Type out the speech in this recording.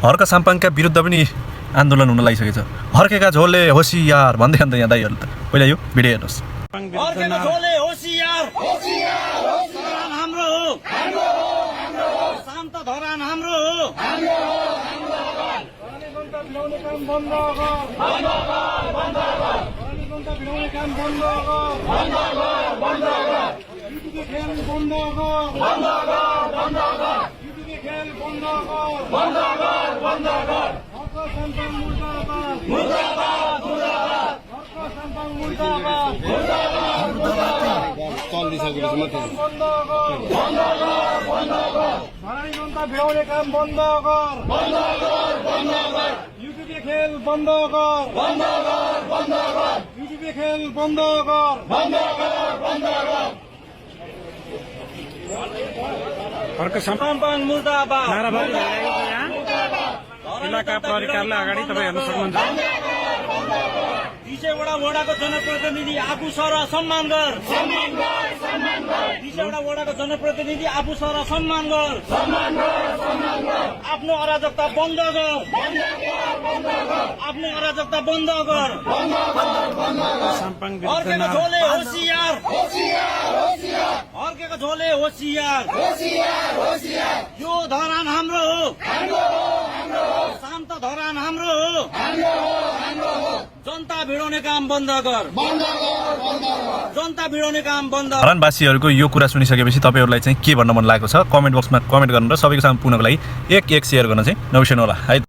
हर्क साम्पाङका विरुद्ध पनि आन्दोलन हुन लागिसकेछ। हर्केका झोलले होसियार भन्दै अन्त यहाँ दाइहरु त पहिला यो भिडियो हेर्नुस्। हर्केका झोलले होसियार धरान हाम्रो हो शान्त धरान हाम्रो हो भिडाउने काम बन्द गर युटिपी खेल बन्द गर युटिपी खेल बन्द गर साम्पाङ मुर्दाबाद जिल्लाका प्रहरी कार्यालय अगाडि तपाईँ हेर्न सक्नुहुन्छ। 20 वडाको जनप्रतिनिधि आफू सर सम्मान गर 20 वडाको जनप्रतिनिधि आफू सर सम्मान गर आफ्नो अराजकता बन्द गर आफ्नो अराजकता बन्द गर साम्पाङ हर्केको झोले होसियार हर्केको झोले होसियार यो धरान हाम्रो हो शान्त धरान हाम्रो हो जनता भिडाउने काम बन्द गर जनता भिडाउने काम बन्द। धरानवासीहरूको यो कुरा सुनिसकेपछि तपाईहरुलाई चाहिँ के भन्न मन लागेको छ कमेन्ट बक्समा कमेन्ट गर्नु र सबैको सामु पुग्नको लागि एक शेयर गर्न चाहिँ नबिर्सनु होला है।